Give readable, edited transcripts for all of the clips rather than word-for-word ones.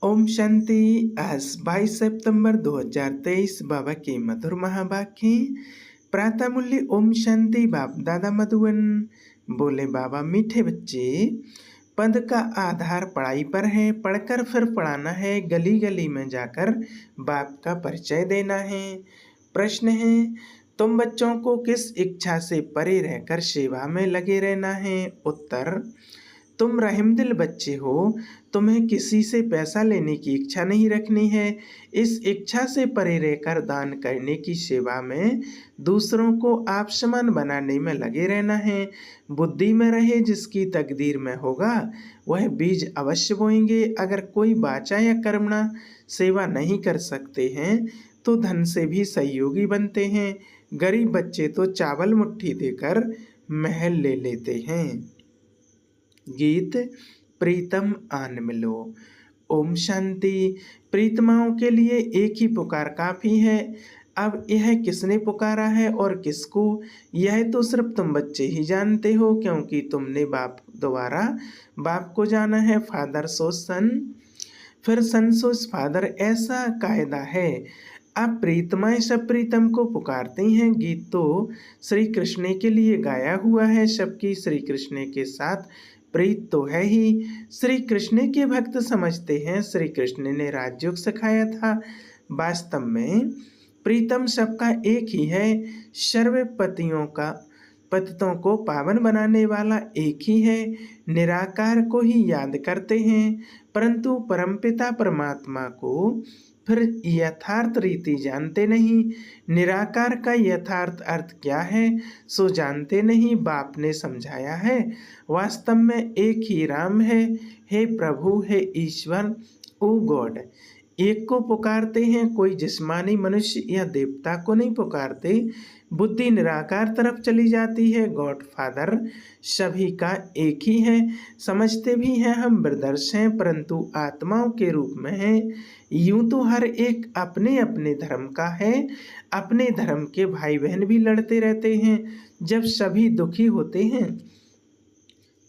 ओम शांति। आज 22 सितंबर 2023 बाबा के मधुर महावाक्य। प्रातः मूल्य ओम शांति। बाप दादा मधुबन। बोले बाबा, मीठे बच्चे, पद का आधार पढ़ाई पर है, पढ़कर फिर पढ़ाना है, गली गली में जाकर बाप का परिचय देना है। प्रश्न है, तुम बच्चों को किस इच्छा से परे रहकर सेवा में लगे रहना है? उत्तर, तुम रहमदिल बच्चे हो, तुम्हें किसी से पैसा लेने की इच्छा नहीं रखनी है। इस इच्छा से परे रहकर दान करने की सेवा में दूसरों को आप समान बनाने में लगे रहना है। बुद्धि में रहे, जिसकी तकदीर में होगा वह बीज अवश्य बोएंगे। अगर कोई वाचा या कर्मणा सेवा नहीं कर सकते हैं तो धन से भी सहयोगी बनते हैं। गरीब बच्चे तो चावल मुट्ठी देकर महल ले लेते हैं। गीत प्रीतम आन मिलो। ओम शांति। प्रीतमाओं के लिए एक ही पुकार काफी है। अब यह किसने पुकारा है और किसको, यह तो सिर्फ तुम बच्चे ही जानते हो, क्योंकि तुमने बाप द्वारा बाप को जाना है। फादर सो सन, फिर सन सो फादर, ऐसा कायदा है। अब प्रीतमाएं सब प्रीतम को पुकारती हैं। गीत तो श्री कृष्ण के लिए गाया हुआ है। सबकी श्री कृष्ण के साथ प्रीत तो है ही। श्री कृष्ण के भक्त समझते हैं श्री कृष्ण ने राजयोग सिखाया था। वास्तव में प्रीतम सबका एक ही है। सर्व पतितों को पावन बनाने वाला एक ही है। निराकार को ही याद करते हैं, परंतु परमपिता परमात्मा को फिर यथार्थ रीति जानते नहीं। निराकार का यथार्थ अर्थ क्या है सो जानते नहीं। बाप ने समझाया है, वास्तव में एक ही राम है। हे प्रभु, हे ईश्वर, ओ गॉड। एक को पुकारते हैं, कोई जिस्मानी मनुष्य या देवता को नहीं पुकारते। बुद्धि निराकार तरफ चली जाती है। गॉड फादर सभी का एक ही है। समझते भी हैं हम ब्रदर्स हैं, परंतु आत्माओं के रूप में हैं। यूं तो हर एक अपने अपने धर्म का है। अपने धर्म के भाई बहन भी लड़ते रहते हैं। जब सभी दुखी होते हैं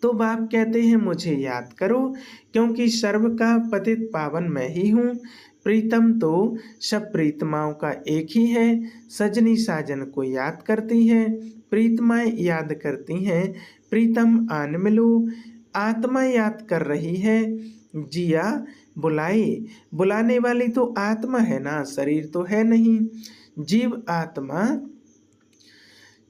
तो बाप कहते हैं मुझे याद करो, क्योंकि सर्व का पतित पावन मैं ही हूँ। प्रीतम तो सब प्रीतमाओं का एक ही है। सजनी साजन को याद करती है, प्रीतमाएं याद करती हैं। प्रीतम आन मिलो, आत्मा याद कर रही है। जिया बुलाए, बुलाने वाली तो आत्मा है ना, शरीर तो है नहीं।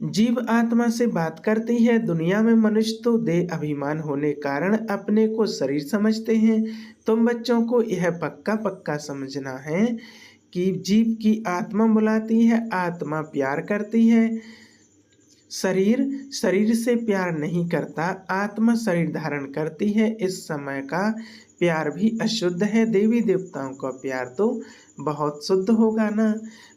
जीव आत्मा से बात करती है। दुनिया में मनुष्य तो देह अभिमान होने कारण अपने को शरीर समझते हैं। तुम बच्चों को यह पक्का पक्का समझना है कि जीव की आत्मा बुलाती है, आत्मा प्यार करती है। शरीर से प्यार नहीं करता, आत्मा शरीर धारण करती है। इस समय का प्यार भी अशुद्ध है। देवी देवताओं का प्यार तो बहुत शुद्ध होगा ना।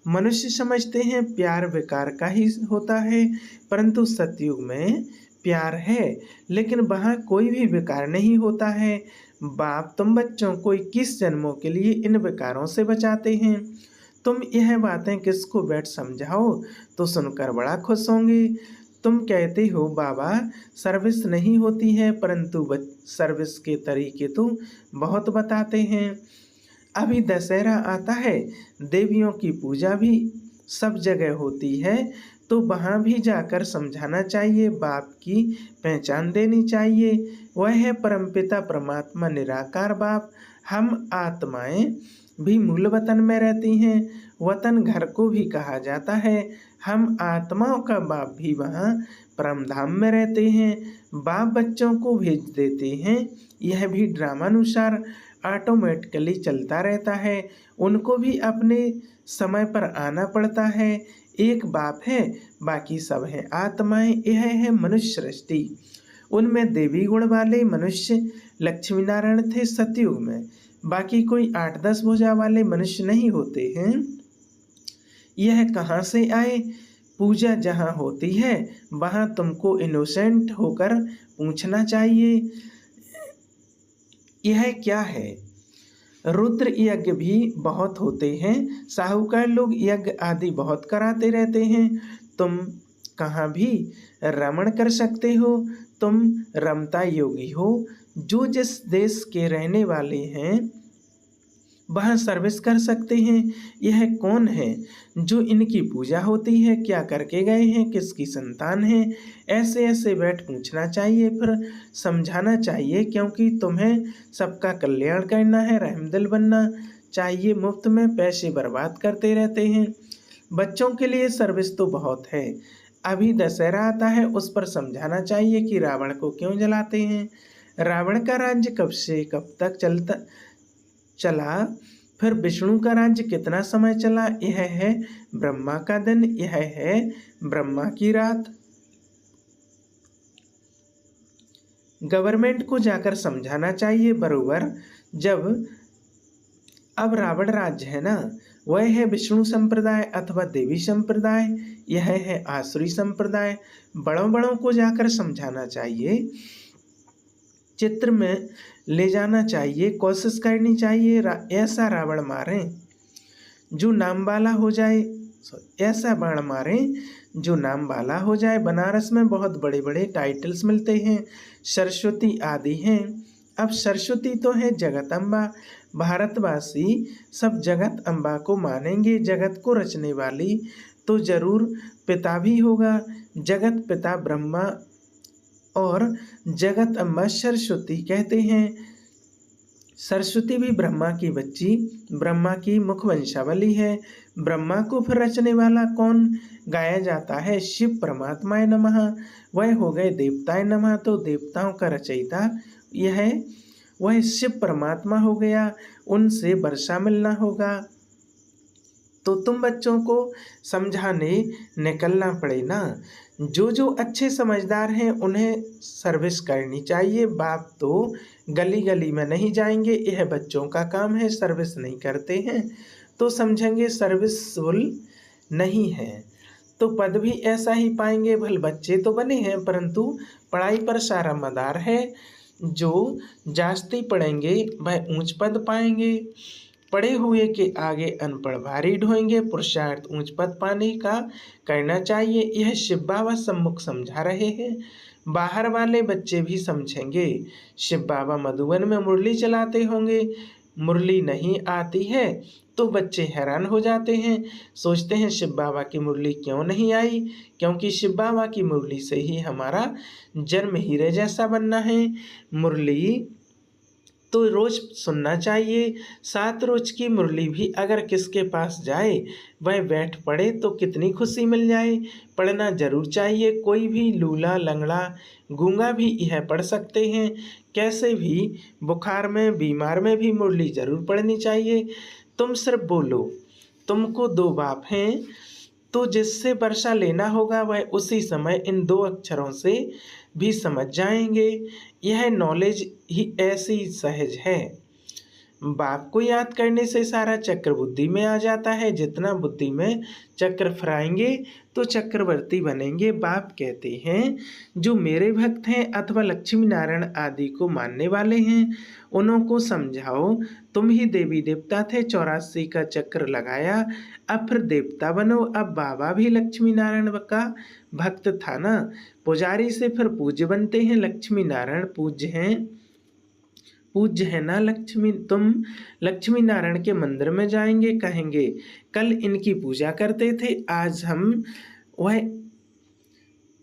मनुष्य समझते हैं प्यार विकार का ही होता है, परंतु सतयुग में प्यार है, लेकिन वहाँ कोई भी विकार नहीं होता है। बाप तुम बच्चों को 21 जन्मों के लिए इन विकारों से बचाते हैं। तुम यह बातें किसको बैठ समझाओ तो सुनकर बड़ा खुश होंगे। तुम कहते हो बाबा सर्विस नहीं होती है, परंतु सर्विस के तरीके तो बहुत बताते हैं। अभी दशहरा आता है, देवियों की पूजा भी सब जगह होती है, तो वहाँ भी जाकर समझाना चाहिए, बाप की पहचान देनी चाहिए। वह है परमपिता परमात्मा निराकार बाप। हम आत्माएं भी मूल वतन में रहती हैं। वतन घर को भी कहा जाता है। हम आत्माओं का बाप भी वहाँ परमधाम में रहते हैं। बाप बच्चों को भेज देते हैं। यह भी ड्रामानुसार ऑटोमेटिकली चलता रहता है। उनको भी अपने समय पर आना पड़ता है। एक बाप है, बाकी सब है आत्माएं। यह है मनुष्य सृष्टि। उनमें देवी गुण वाले मनुष्य लक्ष्मी नारायण थे सतयुग में, बाकी कोई 8-10 भुजा वाले मनुष्य नहीं होते हैं। यह कहाँ से आए? पूजा जहाँ होती है वहाँ तुमको इनोसेंट होकर पूछना चाहिए, यह क्या है? रुद्र यज्ञ भी बहुत होते हैं। साहूकार लोग यज्ञ आदि बहुत कराते रहते हैं। तुम कहाँ भी रमण कर सकते हो। तुम रमता योगी हो। जो जिस देश के रहने वाले हैं वहाँ सर्विस कर सकते हैं। यह कौन है जो इनकी पूजा होती है, क्या करके गए हैं, किसकी संतान है, ऐसे ऐसे बैठ पूछना चाहिए, फिर समझाना चाहिए, क्योंकि तुम्हें सबका कल्याण करना है, रहमदिल बनना चाहिए। मुफ्त में पैसे बर्बाद करते रहते हैं। बच्चों के लिए सर्विस तो बहुत है। अभी दशहरा आता है, उस पर समझाना चाहिए कि रावण को क्यों जलाते हैं, रावण का राज्य कब से कब तक चला, फिर विष्णु का राज्य कितना समय चला, यह है ब्रह्मा का दिन, यह है ब्रह्मा की रात। गवर्नमेंट को जाकर समझाना चाहिए बरोबर। जब अब रावण राज्य है ना, वह है विष्णु संप्रदाय अथवा देवी संप्रदाय, यह है आसुरी संप्रदाय। बड़ों बड़ों को जाकर समझाना चाहिए, चित्र में ले जाना चाहिए, कोशिश करनी चाहिए ऐसा रावण मारें जो नाम वाला हो जाए, ऐसा बाण मारें जो नाम वाला हो जाए। बनारस में बहुत बड़े बड़े टाइटल्स मिलते हैं, सरस्वती आदि हैं। अब सरस्वती तो है जगत अम्बा, भारतवासी सब जगत अम्बा को मानेंगे। जगत को रचने वाली तो जरूर पिता भी होगा, जगत पिता ब्रह्मा और जगत अम्बा सरस्वती कहते हैं। सरस्वती भी ब्रह्मा की बच्ची, ब्रह्मा की मुख वंशावली है। ब्रह्मा को फिर रचने वाला कौन गाया जाता है, शिव परमात्माय नमः। वह हो गए देवताय नमः, तो देवताओं का रचयिता यह वह शिव परमात्मा हो गया, उनसे वर्षा मिलना होगा। तो तुम बच्चों को समझाने निकलना पड़े ना। जो अच्छे समझदार हैं उन्हें सर्विस करनी चाहिए। बाप तो गली गली में नहीं जाएंगे, यह बच्चों का काम है, सर्विस नहीं करते हैं तो समझेंगे सर्विसफुल नहीं है, तो पद भी ऐसा ही पाएंगे। भले बच्चे तो बने हैं परंतु पढ़ाई पर सारा मदार है। जो जास्ती पढ़ेंगे वह ऊंच पद पाएंगे, पढ़े हुए के आगे अनपढ़ भारी ढोएंगे। पुरुषार्थ ऊंच पद पाने का करना चाहिए, यह शिव बाबा सम्मुख समझा रहे हैं। बाहर वाले बच्चे भी समझेंगे। शिव बाबा मधुबन में मुरली चलाते होंगे, मुरली नहीं आती है तो बच्चे हैरान हो जाते हैं, सोचते हैं शिव बाबा की मुरली क्यों नहीं आई, क्योंकि शिव बाबा की मुरली से ही हमारा जन्म हीरे जैसा बनना है। मुरली तो रोज सुनना चाहिए। 7 रोज की मुरली भी अगर किसके पास जाए वह बैठ पढ़े तो कितनी खुशी मिल जाए। पढ़ना जरूर चाहिए, कोई भी लूला लंगड़ा गूंगा भी यह पढ़ सकते हैं। कैसे भी बुखार में बीमार में भी मुरली जरूर पढ़नी चाहिए। तुम सिर्फ बोलो, तुमको 2 बाप हैं, तो जिससे वर्षा लेना होगा वह उसी समय इन 2 अक्षरों से भी समझ जाएंगे। यह नॉलेज ही ऐसी सहज है। बाप को याद करने से सारा चक्र बुद्धि में आ जाता है। जितना बुद्धि में चक्र फराएंगे तो चक्रवर्ती बनेंगे। बाप कहते हैं जो मेरे भक्त हैं अथवा लक्ष्मी नारायण आदि को मानने वाले हैं उनको समझाओ, तुम ही देवी देवता थे, 84 का चक्र लगाया, अब फिर देवता बनो। अब बाबा भी लक्ष्मी नारायण का भक्त था ना, पुजारी से फिर पूज्य बनते हैं। लक्ष्मी नारायण पूज्य हैं, पूज्य है ना लक्ष्मी। तुम लक्ष्मी नारायण के मंदिर में जाएंगे, कहेंगे कल इनकी पूजा करते थे, आज हम वह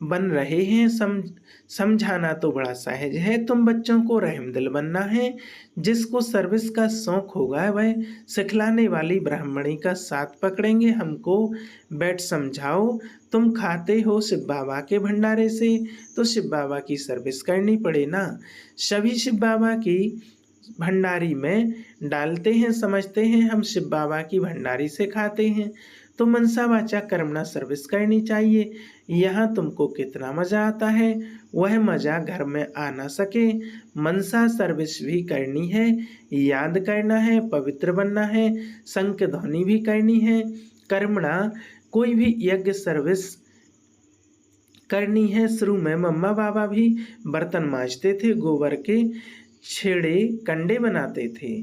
बन रहे हैं। समझाना तो बड़ा सहज है। तुम बच्चों को रहमदिल बनना है। जिसको सर्विस का शौक होगा वह सिखलाने वाली ब्राह्मणी का साथ पकड़ेंगे। हमको बैठ समझाओ, तुम खाते हो शिव बाबा के भंडारे से तो शिव बाबा की सर्विस करनी पड़े ना। सभी शिव बाबा की भंडारी में डालते हैं, समझते हैं हम शिव बाबा की भंडारी से खाते हैं, तो मनसा वाचा कर्मणा सर्विस करनी चाहिए। यहाँ तुमको कितना मज़ा आता है, वह मज़ा घर में आ ना सके। मनसा सर्विस भी करनी है, याद करना है, पवित्र बनना है, शंख ध्वनि भी करनी है। कर्मणा कोई भी यज्ञ सर्विस करनी है। शुरू में मम्मा बाबा भी बर्तन मांजते थे, गोबर के छेड़े कंडे बनाते थे,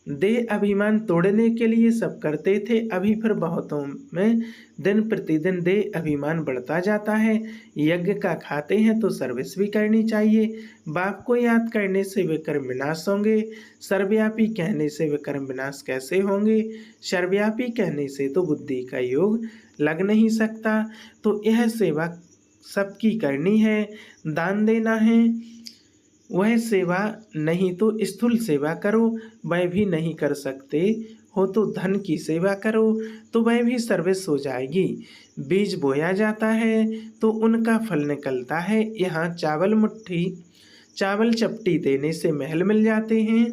देह अभिमान तोड़ने के लिए सब करते थे, अभी फिर बहुतों में दिन प्रतिदिन देह अभिमान बढ़ता जाता है। यज्ञ का खाते हैं तो सर्विस भी करनी चाहिए। बाप को याद करने से वे कर्म विनाश होंगे। सर्वव्यापी कहने से वे कर्म विनाश कैसे होंगे? सर्वव्यापी कहने से तो बुद्धि का योग लग नहीं सकता। तो यह सेवा सबकी करनी है, दान देना है, वह सेवा नहीं तो स्थूल सेवा करो, वह भी नहीं कर सकते हो तो धन की सेवा करो, तो वह भी सर्विस हो जाएगी। बीज बोया जाता है तो उनका फल निकलता है। यहाँ चावल चपटी देने से महल मिल जाते हैं।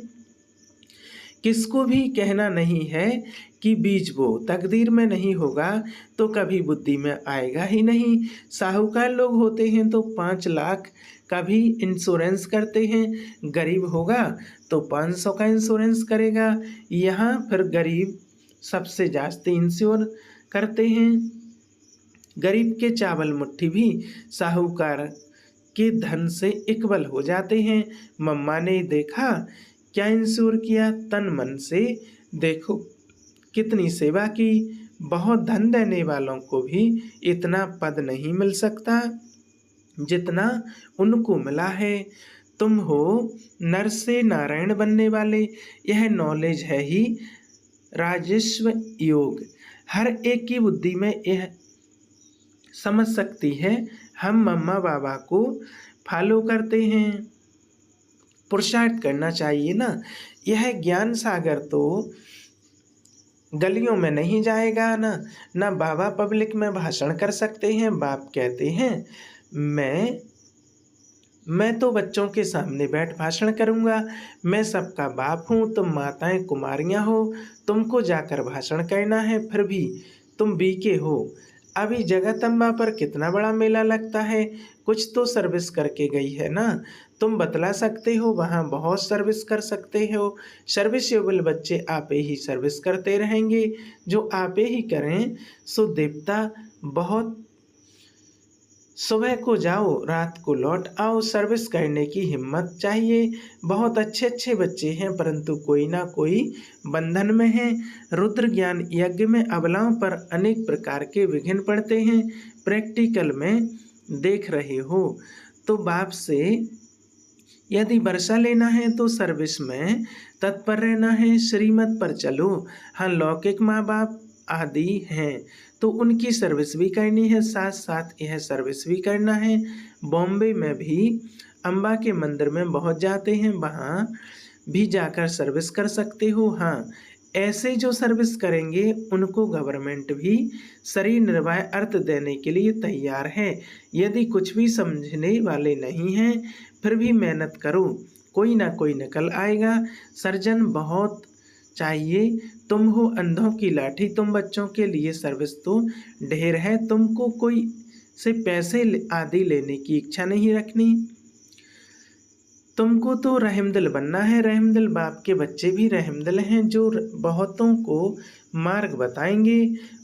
किसको भी कहना नहीं है कि बीज बो, तकदीर में नहीं होगा तो कभी बुद्धि में आएगा ही नहीं। साहूकार लोग होते हैं तो 5 लाख का भी इंश्योरेंस करते हैं, गरीब होगा तो 500 का इंश्योरेंस करेगा। यहाँ फिर गरीब सबसे जास्ती इंश्योर करते हैं। गरीब के चावल मुट्ठी भी साहूकार के धन से इक्वल हो जाते हैं। मम्मा ने देखा क्या इंश्योर किया, तन मन से देखो कितनी सेवा की। बहुत धन देने वालों को भी इतना पद नहीं मिल सकता जितना उनको मिला है। तुम हो नर से नारायण बनने वाले, यह नॉलेज है ही राजस्व योग। हर एक की बुद्धि में यह समझ सकती है। हम मम्मा बाबा को फॉलो करते हैं, पुरुषार्थ करना चाहिए ना। यह ज्ञान सागर तो गलियों में नहीं जाएगा ना बाबा पब्लिक में भाषण कर सकते हैं। बाप कहते हैं मैं तो बच्चों के सामने बैठ भाषण करूँगा, मैं सबका बाप हूँ, तुम माताएं कुमारियाँ हो, तुमको जाकर भाषण करना है, फिर भी तुम बीके हो। अभी जगदम्बा पर कितना बड़ा मेला लगता है, कुछ तो सर्विस करके गई है ना, तुम बतला सकते हो, वहाँ बहुत सर्विस कर सकते हो। सर्विसेबल बच्चे आपे ही सर्विस करते रहेंगे, जो आपे ही करें सो देवता बहुत। सुबह को जाओ रात को लौट आओ, सर्विस करने की हिम्मत चाहिए। बहुत अच्छे अच्छे बच्चे हैं परंतु कोई ना कोई बंधन में है। रुद्र ज्ञान यज्ञ में अबलाओं पर अनेक प्रकार के विघ्न पड़ते हैं, प्रैक्टिकल में देख रहे हो। तो बाप से यदि वर्षा लेना है तो सर्विस में तत्पर रहना है, श्रीमत पर चलो। हाँ, लौकिक माँ बाप आदि हैं तो उनकी सर्विस भी करनी है, साथ साथ यह सर्विस भी करना है। बॉम्बे में भी अम्बा के मंदिर में बहुत जाते हैं, वहाँ भी जाकर सर्विस कर सकते हो। हाँ, ऐसे जो सर्विस करेंगे उनको गवर्नमेंट भी शरीर निर्वाह अर्थ देने के लिए तैयार है। यदि कुछ भी समझने वाले नहीं हैं फिर भी मेहनत करो, कोई ना कोई निकल आएगा। सर्जन बहुत चाहिए। तुम हो अंधों की लाठी, तुम बच्चों के लिए सर्विस तो ढेर है, तुमको कोई से पैसे आदि लेने की इच्छा नहीं रखनी। तुमको तो रहमदिल बनना है। रहमदिल बाप के बच्चे भी रहमदिल हैं, जो बहुतों को मार्ग बताएंगे,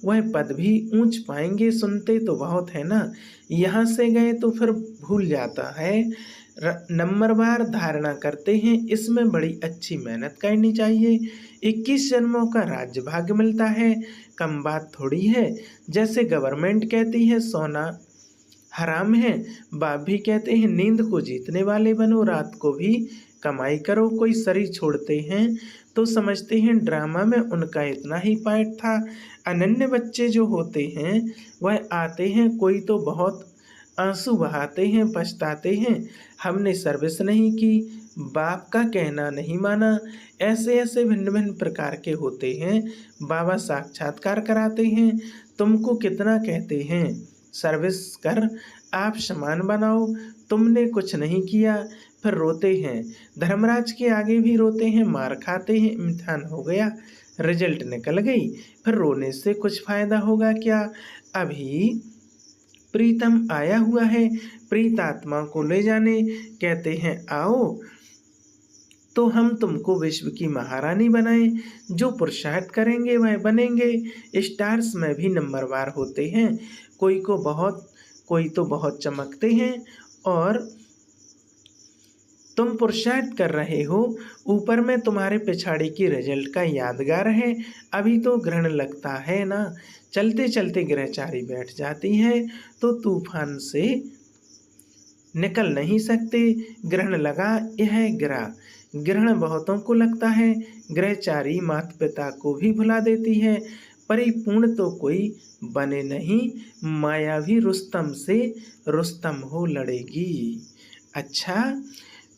वह पद भी ऊंच पाएंगे। सुनते तो बहुत है ना, यहाँ से गए तो फिर भूल जाता है। नंबरवार धारणा करते हैं, इसमें बड़ी अच्छी मेहनत करनी चाहिए। 21 जन्मों का राज्य भाग्य मिलता है, कम बात थोड़ी है। जैसे गवर्नमेंट कहती है सोना हराम है, बाप भी कहते हैं नींद को जीतने वाले बनो, रात को भी कमाई करो। कोई शरीर छोड़ते हैं तो समझते हैं ड्रामा में उनका इतना ही पार्ट था। अनन्य बच्चे जो होते हैं वह आते हैं, कोई तो बहुत आंसू बहाते हैं, पछताते हैं हमने सर्विस नहीं की, बाप का कहना नहीं माना। ऐसे ऐसे भिन्न भिन्न प्रकार के होते हैं। बाबा साक्षात्कार कराते हैं, तुमको कितना कहते हैं सर्विस कर, आप समान बनाओ, तुमने कुछ नहीं किया, फिर रोते हैं। धर्मराज के आगे भी रोते हैं, मार खाते हैं, इम्तिहान हो गया, रिजल्ट निकल गई, फिर रोने से कुछ फायदा होगा क्या? अभी प्रीतम आया हुआ है, प्रीत आत्मा को ले जाने, कहते हैं आओ तो हम तुमको विश्व की महारानी बनाएं। जो पुरुषार्थ करेंगे वह बनेंगे। स्टार्स में भी नंबरवार होते हैं, कोई तो बहुत चमकते हैं और तुम पुरुषार्थ कर रहे हो, ऊपर में तुम्हारे पिछाड़ी की रिजल्ट का यादगार है। अभी तो ग्रहण लगता है ना, चलते चलते ग्रहचारी बैठ जाती है तो तूफान से निकल नहीं सकते। ग्रहण लगा, यह ग्रहण बहुतों को लगता है। ग्रहचारी माता पिता को भी भुला देती है। परिपूर्ण तो कोई बने नहीं, मायावी रुस्तम से रुस्तम हो लड़ेगी। अच्छा,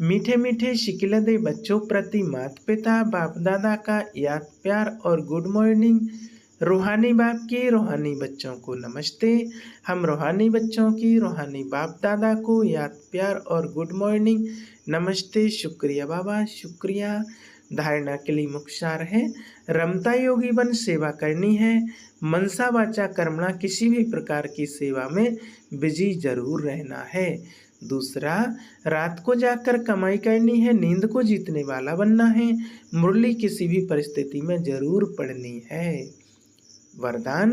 मीठे मीठे शिकिलदे बच्चों प्रति माता पिता बाप दादा का याद प्यार और गुड मॉर्निंग। रूहानी बाप की रूहानी बच्चों को नमस्ते। हम रूहानी बच्चों की रूहानी बाप दादा को याद प्यार और गुड मॉर्निंग नमस्ते। शुक्रिया बाबा, शुक्रिया। धारणा के लिए मुख्य सार है, रमता योगी बन सेवा करनी है। मनसा वाचा कर्मणा किसी भी प्रकार की सेवा में बिजी जरूर रहना है। दूसरा, रात को जाकर कमाई करनी है, नींद को जीतने वाला बनना है। मुरली किसी भी परिस्थिति में जरूर पढ़नी है। वरदान,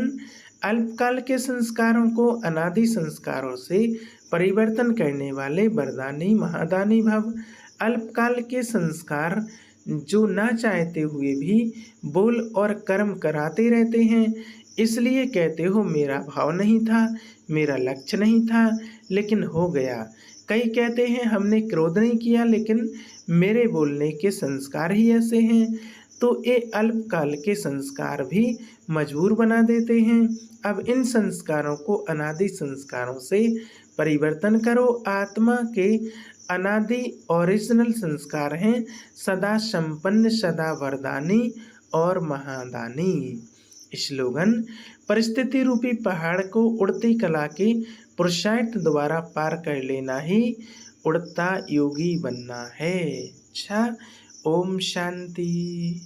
अल्पकाल के संस्कारों को अनादि संस्कारों से परिवर्तन करने वाले वरदानी महादानी भव। अल्पकाल के संस्कार जो ना चाहते हुए भी बोल और कर्म कराते रहते हैं, इसलिए कहते हो मेरा भाव नहीं था, मेरा लक्ष्य नहीं था, लेकिन हो गया। कई कहते हैं हमने क्रोध नहीं किया, लेकिन मेरे बोलने के संस्कार ही ऐसे हैं। तो ये अल्पकाल के संस्कार भी मजबूर बना देते हैं। अब इन संस्कारों को अनादि संस्कारों से परिवर्तन करो। आत्मा के अनादि ओरिजिनल संस्कार हैं सदा संपन्न, सदा वरदानी और महादानी। स्लोगन, परिस्थिति रूपी पहाड़ को उड़ती कला के पुरुषार्थ द्वारा पार कर लेना ही उड़ता योगी बनना है। अच्छा, ओम शांति।